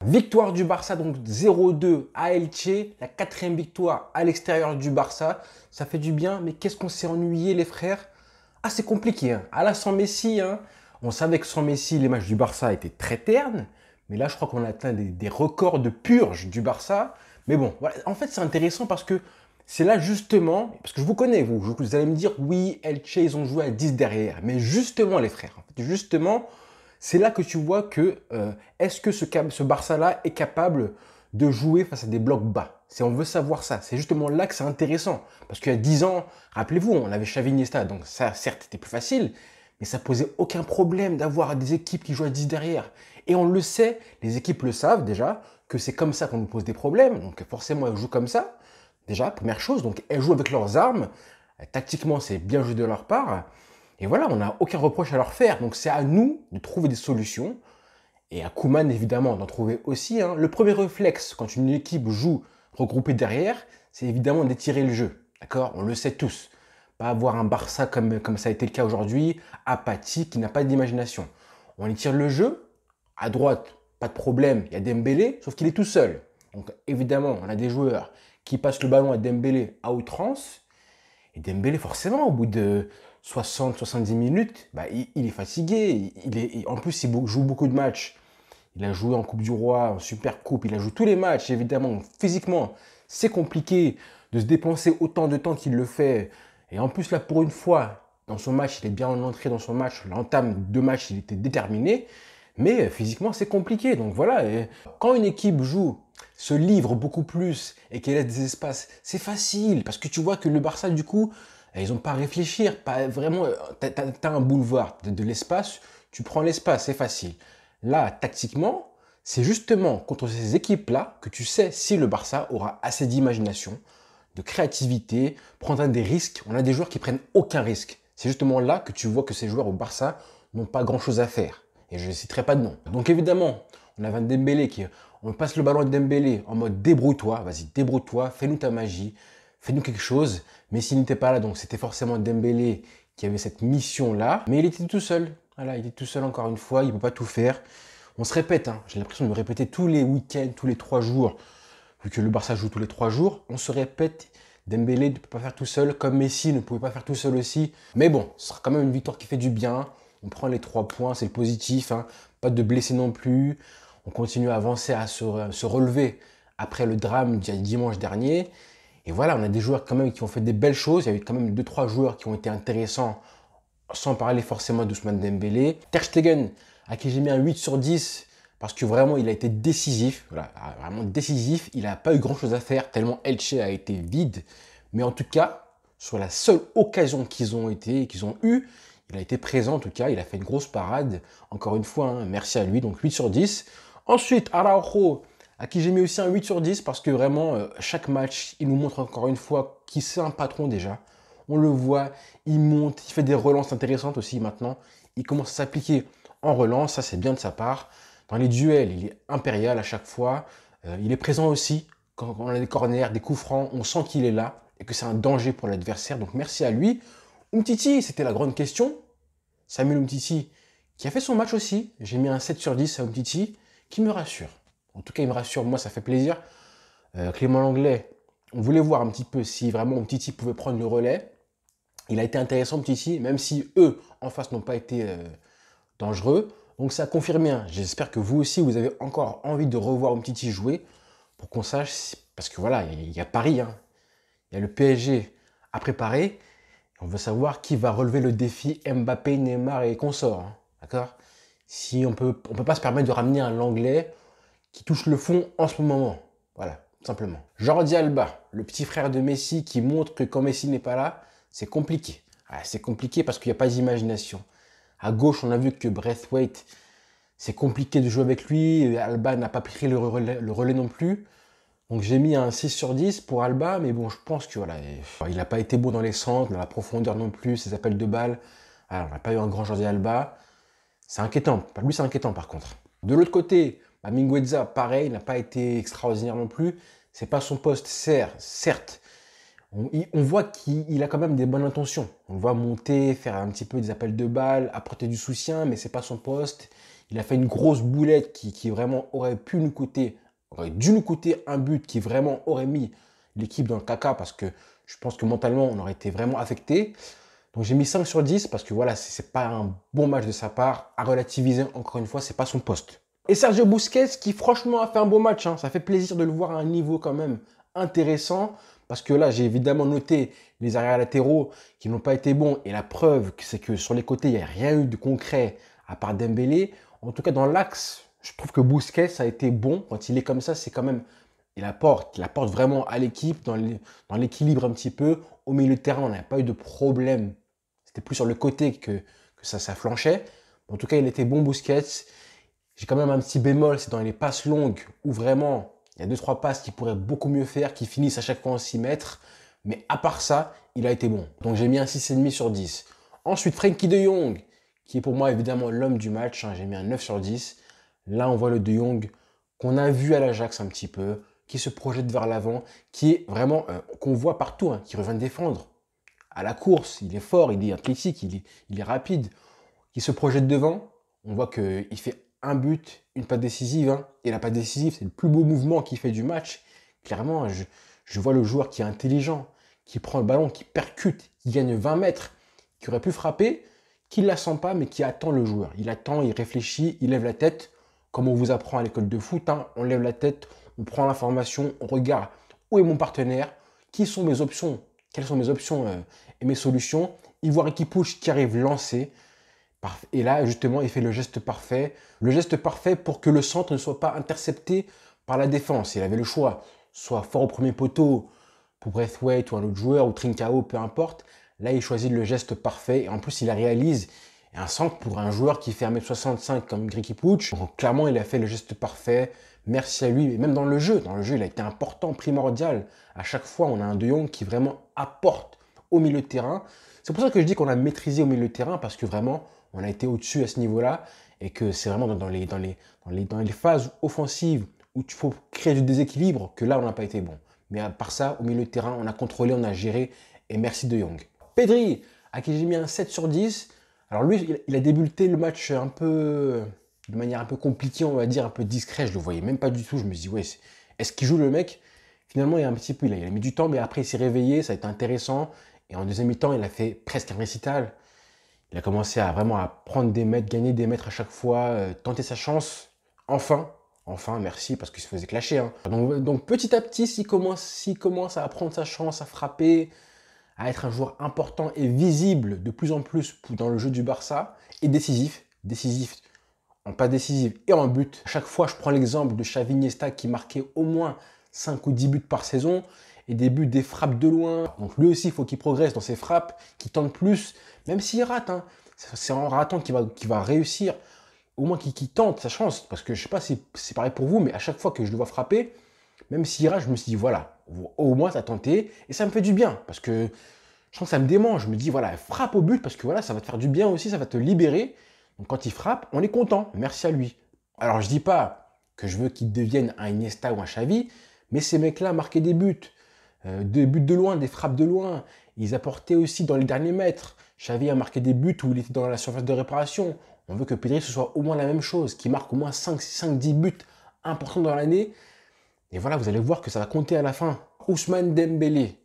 Victoire du Barça, donc 0-2 à Elche, la 4e victoire à l'extérieur du Barça. Ça fait du bien, mais qu'est-ce qu'on s'est ennuyé les frères? Ah, c'est compliqué, hein. Ah là, sans Messi, hein. On savait que sans Messi, les matchs du Barça étaient très ternes. Mais là, je crois qu'on a atteint des records de purge du Barça. Mais bon, voilà. En fait, c'est intéressant parce que c'est là justement, parce que je vous connais, vous allez me dire, oui, Elche, ils ont joué à 10 derrière. Mais justement, les frères, en fait, justement, c'est là que tu vois que est-ce que ce Barça-là est capable de jouer face à des blocs bas? Si on veut savoir ça, c'est justement là que c'est intéressant. Parce qu'il y a 10 ans, rappelez-vous, on avait Xavi Iniesta, donc ça, certes, c'était plus facile, mais ça posait aucun problème d'avoir des équipes qui jouent à 10 derrière. Et on le sait, les équipes le savent déjà, que c'est comme ça qu'on nous pose des problèmes. Donc forcément, elles jouent comme ça. Déjà, première chose, donc elles jouent avec leurs armes. Tactiquement, c'est bien joué de leur part. Et voilà, on n'a aucun reproche à leur faire. Donc c'est à nous de trouver des solutions. Et à Koeman, évidemment, d'en trouver aussi, hein. Le premier réflexe, quand une équipe joue regroupée derrière, c'est évidemment d'étirer le jeu. D'accord? On le sait tous. Pas avoir un Barça comme ça a été le cas aujourd'hui, apathique, qui n'a pas d'imagination. On étire le jeu. À droite, pas de problème, il y a Dembélé, sauf qu'il est tout seul. Donc évidemment, on a des joueurs qui passent le ballon à Dembélé à outrance. Et Dembélé, forcément, au bout de 60-70 minutes, bah, il est fatigué. En plus, il joue beaucoup de matchs. Il a joué en Coupe du Roi, en Super Coupe. Il a joué tous les matchs, évidemment. Donc, physiquement, c'est compliqué de se dépenser autant de temps qu'il le fait. Et en plus, là, pour une fois, dans son match, il est bien en entrée dans son match. L'entame de match, il était déterminé. Mais physiquement, c'est compliqué. Donc voilà, et quand une équipe joue, se livre beaucoup plus et qu'elle laisse des espaces, c'est facile. Parce que tu vois que le Barça, du coup, ils n'ont pas à réfléchir. Pas vraiment, t'as un boulevard de l'espace, tu prends l'espace, c'est facile. Là, tactiquement, c'est justement contre ces équipes-là que tu sais si le Barça aura assez d'imagination, de créativité, prendra des risques. On a des joueurs qui prennent aucun risque. C'est justement là que tu vois que ces joueurs au Barça n'ont pas grand-chose à faire. Et je ne citerai pas de nom. Donc évidemment, on avait un Dembélé on passe le ballon à Dembélé en mode débrouille-toi, vas-y, débrouille-toi, fais-nous ta magie, fais-nous quelque chose. Mais s'il n'était pas là, donc c'était forcément Dembélé qui avait cette mission-là. Mais il était tout seul. Voilà, il était tout seul encore une fois, il ne peut pas tout faire. On se répète, hein. J'ai l'impression de me répéter tous les week-ends, tous les 3 jours. Vu que le Barça joue tous les 3 jours, on se répète, Dembélé ne peut pas faire tout seul, comme Messi ne pouvait pas faire tout seul aussi. Mais bon, ce sera quand même une victoire qui fait du bien. On prend les 3 points, c'est le positif, hein. Pas de blessés non plus. On continue à avancer, à se relever après le drame du dimanche dernier. Et voilà, on a des joueurs quand même qui ont fait des belles choses. Il y a eu quand même 2-3 joueurs qui ont été intéressants, sans parler forcément d'Ousmane Dembélé. Ter Stegen, à qui j'ai mis un 8 sur 10, parce que vraiment, il a été décisif. Voilà, vraiment décisif. Il n'a pas eu grand-chose à faire, tellement Elche a été vide. Mais en tout cas, sur la seule occasion qu'ils ont eu, il a été présent en tout cas, il a fait une grosse parade. Encore une fois, hein, merci à lui, donc 8 sur 10. Ensuite, Araujo, à qui j'ai mis aussi un 8 sur 10 parce que vraiment, chaque match, il nous montre encore une fois qu'il c'est un patron déjà. On le voit, il monte, il fait des relances intéressantes aussi maintenant. Il commence à s'appliquer en relance, ça c'est bien de sa part. Dans les duels, il est impérial à chaque fois. Il est présent aussi quand on a des corners, des coups francs, on sent qu'il est là et que c'est un danger pour l'adversaire. Donc merci à lui. Umtiti, c'était la grande question. Samuel Umtiti, qui a fait son match aussi. J'ai mis un 7 sur 10 à Umtiti, qui me rassure. En tout cas, il me rassure, moi, ça fait plaisir. Clément Langlais, on voulait voir un petit peu si vraiment Umtiti pouvait prendre le relais. Il a été intéressant, Umtiti, même si eux, en face, n'ont pas été dangereux. Donc ça a confirmé, hein. J'espère que vous aussi, vous avez encore envie de revoir Umtiti jouer pour qu'on sache, parce que voilà, il y a Paris, hein. Il y a le PSG à préparer. On veut savoir qui va relever le défi Mbappé, Neymar et consorts. Hein, d'accord? Si on peut pas se permettre de ramener un Langlais qui touche le fond en ce moment. Voilà, tout simplement. Jordi Alba, le petit frère de Messi qui montre que quand Messi n'est pas là, c'est compliqué. Ah, c'est compliqué parce qu'il n'y a pas d'imagination. À gauche, on a vu que Braithwaite, c'est compliqué de jouer avec lui. Alba n'a pas pris le relais non plus. Donc j'ai mis un 6 sur 10 pour Alba, mais bon, je pense que voilà, il n'a pas été beau dans les centres, dans la profondeur non plus, ses appels de balles. Alors, on n'a pas eu un grand Jordi Alba. C'est inquiétant. Lui, c'est inquiétant par contre. De l'autre côté, Mingueza, pareil, n'a pas été extraordinaire non plus. C'est pas son poste, certes. On voit qu'il a quand même des bonnes intentions. On le voit monter, faire un petit peu des appels de balles, apporter du soutien, mais c'est pas son poste. Il a fait une grosse boulette qui vraiment aurait dû nous coûter un but qui vraiment aurait mis l'équipe dans le caca parce que je pense que mentalement, on aurait été vraiment affecté. Donc j'ai mis 5 sur 10 parce que voilà, c'est pas un bon match de sa part. À relativiser, encore une fois, c'est pas son poste. Et Sergio Busquets qui franchement a fait un beau match, hein. Ça fait plaisir de le voir à un niveau quand même intéressant. Parce que là, j'ai évidemment noté les arrières latéraux qui n'ont pas été bons. Et la preuve, c'est que sur les côtés, il n'y a rien eu de concret à part Dembélé. En tout cas, dans l'axe, je trouve que Busquets a été bon. Quand il est comme ça, c'est quand même... Il apporte vraiment à l'équipe, dans l'équilibre un petit peu. Au milieu de terrain, on n'a pas eu de problème. C'était plus sur le côté que ça flanchait. En tout cas, il était bon, Busquets. J'ai quand même un petit bémol, c'est dans les passes longues où vraiment il y a 2-3 passes qui pourraient beaucoup mieux faire, qui finissent à chaque fois en 6 mètres. Mais à part ça, il a été bon. Donc j'ai mis un 6,5 sur 10. Ensuite, Frenkie de Jong, qui est pour moi évidemment l'homme du match. Hein, j'ai mis un 9 sur 10. Là, on voit le de Jong qu'on a vu à l'Ajax un petit peu, qui se projette vers l'avant, qui est vraiment, qu'on voit partout, hein, qui revient défendre. À la course, il est fort, il est athlétique, il est rapide, qui se projette devant. On voit qu'il fait un but, une passe décisive. Hein, et la passe décisive, c'est le plus beau mouvement qu'il fait du match. Clairement, je vois le joueur qui est intelligent, qui prend le ballon, qui percute, qui gagne 20 mètres, qui aurait pu frapper, qui ne la sent pas, mais qui attend le joueur. Il attend, il réfléchit, il lève la tête, comme on vous apprend à l'école de foot. Hein, on lève la tête, on prend l'information, on regarde où est mon partenaire, qui sont mes options, quelles sont mes options et mes solutions. Il voit Riqui Puig qui arrive lancé. Et là, justement, il fait le geste parfait. Le geste parfait pour que le centre ne soit pas intercepté par la défense. Il avait le choix, soit fort au premier poteau pour Braithwaite ou un autre joueur, ou Trincao, peu importe. Là, il choisit le geste parfait. Et en plus, il la réalise. Et un centre pour un joueur qui fait 1m65 comme Riqui Puig. Donc, clairement, il a fait le geste parfait. Merci à lui. Et même dans le jeu, il a été important, primordial. À chaque fois, on a un De Jong qui vraiment apporte au milieu de terrain. C'est pour ça que je dis qu'on a maîtrisé au milieu de terrain, parce que vraiment, on a été au-dessus à ce niveau-là et que c'est vraiment dans les phases offensives où il faut créer du déséquilibre que là, on n'a pas été bon. Mais à part ça, au milieu de terrain, on a contrôlé, on a géré et merci De Jong. Pedri, à qui j'ai mis un 7 sur 10. Alors lui, il a débuté le match de manière un peu compliquée, on va dire, un peu discret. Je le voyais même pas du tout. Je me dis, ouais, est-ce qu'il joue le mec? Finalement, il a un petit peu, il a mis du temps, mais après, il s'est réveillé, ça a été intéressant. Et en deuxième mi-temps, il a fait presque un récital. Il a commencé à vraiment à prendre des mètres, gagner des mètres à chaque fois, tenter sa chance. Enfin, merci, parce qu'il se faisait clasher. Hein. Donc petit à petit, s'il commence à prendre sa chance, à frapper, à être un joueur important et visible de plus en plus dans le jeu du Barça, et décisif, en pas décisif et en but. À chaque fois, je prends l'exemple de Xavi Iniesta qui marquait au moins 5 ou 10 buts par saison, et des buts, des frappes de loin. Donc lui aussi, il faut qu'il progresse dans ses frappes, qu'il tente plus, même s'il rate. Hein. C'est en ratant qu'il va réussir, au moins qu'il tente sa chance. Parce que je ne sais pas si c'est pareil pour vous, mais à chaque fois que je le vois frapper, même s'il rate, je me suis dit, voilà, au moins ça a tenté, et ça me fait du bien. Parce que je sens que ça me démange. Je me dis, voilà, frappe au but, parce que voilà, ça va te faire du bien aussi, ça va te libérer. Donc quand il frappe, on est content. Merci à lui. Alors je ne dis pas que je veux qu'il devienne un Iniesta ou un Xavi, mais ces mecs-là marquaient des buts. Des buts de loin, des frappes de loin. Ils apportaient aussi dans les derniers mètres. Xavi a marqué des buts où il était dans la surface de réparation. On veut que Pedri ce soit au moins la même chose, qu'il marque au moins 5-10 buts importants dans l'année. Et voilà, vous allez voir que ça va compter à la fin. Ousmane Dembélé,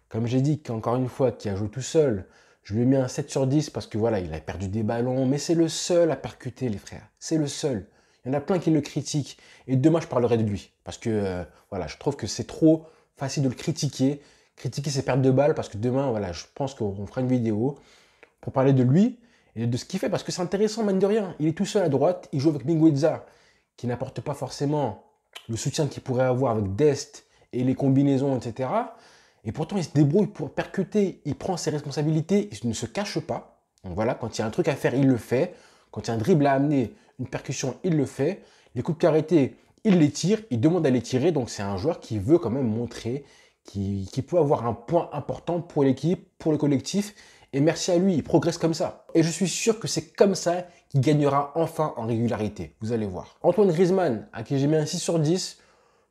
comme j'ai dit, encore une fois, qui a joué tout seul, je lui ai mis un 7 sur 10 parce que voilà, il a perdu des ballons, mais c'est le seul à percuter, les frères. C'est le seul. Il y en a plein qui le critiquent. Et demain, je parlerai de lui. Parce que voilà, je trouve que c'est trop facile de le critiquer ses pertes de balles, parce que demain, voilà, je pense qu'on fera une vidéo pour parler de lui et de ce qu'il fait, parce que c'est intéressant, mine de rien. Il est tout seul à droite, il joue avec Mingueza, qui n'apporte pas forcément le soutien qu'il pourrait avoir avec Dest et les combinaisons, etc. Et pourtant, il se débrouille pour percuter, il prend ses responsabilités, il ne se cache pas. Donc voilà, quand il y a un truc à faire, il le fait. Quand il y a un dribble à amener, une percussion, il le fait. Les coups de pied arrêtés, il les tire, il demande à les tirer. Donc c'est un joueur qui veut quand même montrer qui peut avoir un point important pour l'équipe, pour le collectif. Et merci à lui, il progresse comme ça. Et je suis sûr que c'est comme ça qu'il gagnera enfin en régularité. Vous allez voir. Antoine Griezmann, à qui j'ai mis un 6 sur 10,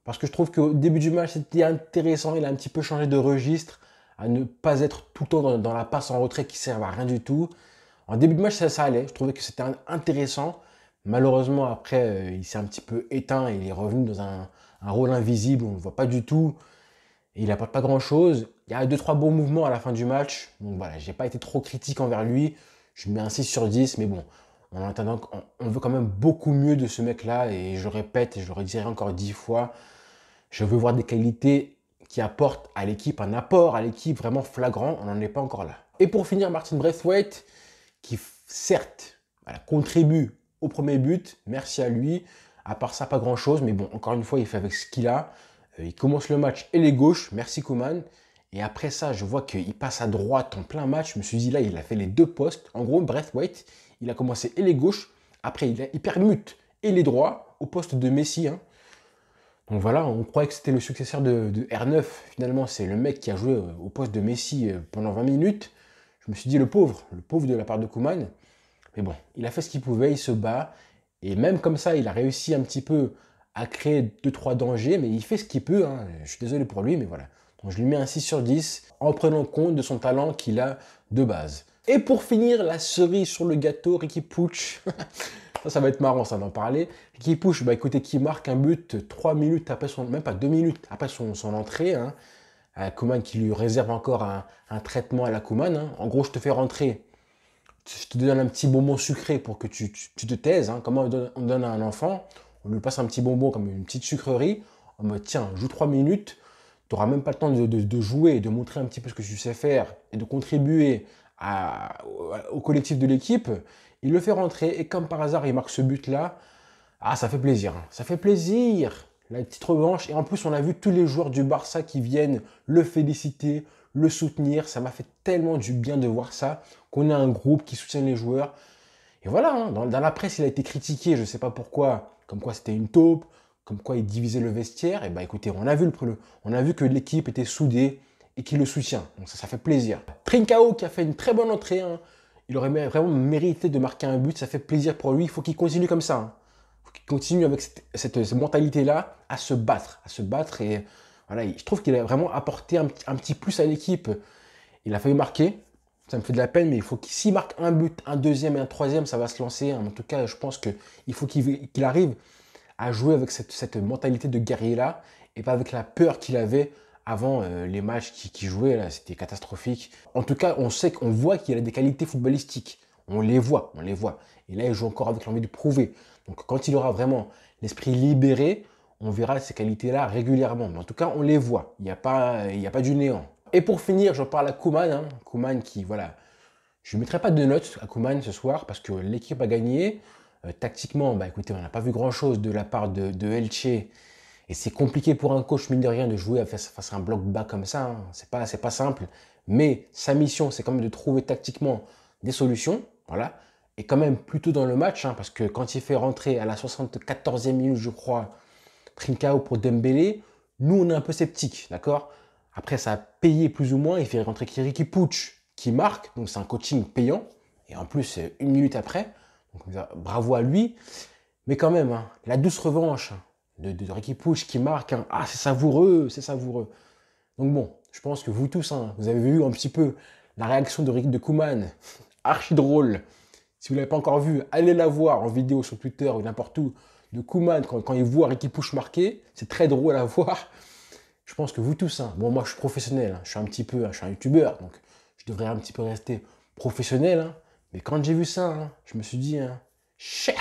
parce que je trouve qu'au début du match, c'était intéressant. Il a un petit peu changé de registre à ne pas être tout le temps dans la passe en retrait qui ne sert à rien du tout. En début de match, ça allait. Je trouvais que c'était intéressant. Malheureusement, après, il s'est un petit peu éteint. Il est revenu dans un rôle invisible. On ne le voit pas du tout. Et il n'apporte pas grand-chose. Il y a 2-3 bons mouvements à la fin du match. Donc voilà, je n'ai pas été trop critique envers lui. Je lui mets un 6 sur 10. Mais bon, en attendant, on veut quand même beaucoup mieux de ce mec-là. Et je répète, et je le redirai encore 10 fois, je veux voir des qualités qui apportent à l'équipe, un apport à l'équipe vraiment flagrant. On n'en est pas encore là. Et pour finir, Martin Braithwaite, qui certes contribue au premier but, merci à lui. À part ça, pas grand-chose, mais bon, encore une fois, il fait avec ce qu'il a. Il commence le match ailier gauche, merci Koeman. Et après ça, je vois qu'il passe à droite en plein match. Je me suis dit là, il a fait les deux postes. En gros, Braithwaite, il a commencé ailier gauche. Après, il permute ailier droit au poste de Messi. Hein. Donc voilà, on croyait que c'était le successeur de R9. Finalement, c'est le mec qui a joué au poste de Messi pendant 20 minutes. Je me suis dit le pauvre de la part de Koeman. Mais bon, il a fait ce qu'il pouvait, il se bat. Et même comme ça, il a réussi un petit peu à créer 2-3 dangers, mais il fait ce qu'il peut. Hein. Je suis désolé pour lui, mais voilà. Donc je lui mets un 6 sur 10 en prenant compte de son talent qu'il a de base. Et pour finir, la cerise sur le gâteau, Riqui Puig. Ça va être marrant, ça d'en parler. Riqui Puig, bah écoutez, qui marque un but 3 minutes après même pas 2 minutes après son entrée. Hein. Koeman qui lui réserve encore un traitement à la Koeman. Hein. En gros, je te fais rentrer. Je te donne un petit bonbon sucré pour que tu te taises. Hein. Comment on donne à un enfant? On lui passe un petit bonbon comme une petite sucrerie. En mode, tiens, joue 3 minutes. Tu n'auras même pas le temps de jouer, de montrer un petit peu ce que tu sais faire et de contribuer au collectif de l'équipe. Il le fait rentrer et comme par hasard, il marque ce but-là. Ah, ça fait plaisir. Hein. Ça fait plaisir. La petite revanche. Et en plus, on a vu tous les joueurs du Barça qui viennent le féliciter, le soutenir. Ça m'a fait tellement du bien de voir ça, qu'on ait un groupe qui soutient les joueurs. Et voilà, hein, dans la presse, il a été critiqué, je ne sais pas pourquoi, comme quoi c'était une taupe, comme quoi il divisait le vestiaire. Et bah écoutez, on a vu que l'équipe était soudée et qu'il le soutient. Donc ça fait plaisir. Trincao qui a fait une très bonne entrée. Hein. Il aurait vraiment mérité de marquer un but. Ça fait plaisir pour lui. Il faut qu'il continue comme ça. Hein. Il faut qu'il continue avec cette mentalité-là à se battre. Et voilà, je trouve qu'il a vraiment apporté un petit plus à l'équipe. Il a failli marquer. Ça me fait de la peine, mais il faut s'il marque un but, un deuxième et un troisième, ça va se lancer. En tout cas, je pense qu'il faut qu'il arrive à jouer avec cette mentalité de guerrier-là et pas avec la peur qu'il avait avant les matchs qu'il jouait. Là, c'était catastrophique. En tout cas, on voit qu'il a des qualités footballistiques. On les voit. Et là, il joue encore avec l'envie de prouver. Donc, quand il aura vraiment l'esprit libéré, on verra ces qualités-là régulièrement. Mais en tout cas, on les voit. Il n'y a pas du néant. Et pour finir, je parle à Koeman. Hein. Koeman qui, voilà, je ne mettrai pas de notes à Koeman ce soir parce que l'équipe a gagné. Tactiquement, bah, écoutez, on n'a pas vu grand-chose de la part de Elche. Et c'est compliqué pour un coach, mine de rien, de jouer face à un bloc bas comme ça. Hein. C'est pas simple. Mais sa mission, c'est quand même de trouver tactiquement des solutions. Voilà. Et quand même plutôt dans le match, hein, parce que quand il fait rentrer à la 74e minute, je crois, Trincao pour Dembélé, nous, on est un peu sceptiques, d'accord? Après, ça a payé plus ou moins. Il fait rentrer Riqui Puig qui marque. Donc, c'est un coaching payant. Et en plus, 1 minute après. Donc, bravo à lui. Mais quand même, hein, la douce revanche de Riqui Puig qui marque. Hein, ah, c'est savoureux. Donc bon, je pense que vous tous, hein, vous avez vu un petit peu la réaction de Koeman. Archi drôle. Si vous ne l'avez pas encore vu, allez la voir en vidéo sur Twitter ou n'importe où. De Koeman quand il voit Riqui Puig marquer. C'est très drôle à voir. Je pense que vous tous, hein, bon, moi je suis professionnel, hein, je suis un youtubeur, donc je devrais un petit peu rester professionnel. Hein, mais quand j'ai vu ça, hein, je me suis dit, hein, chais,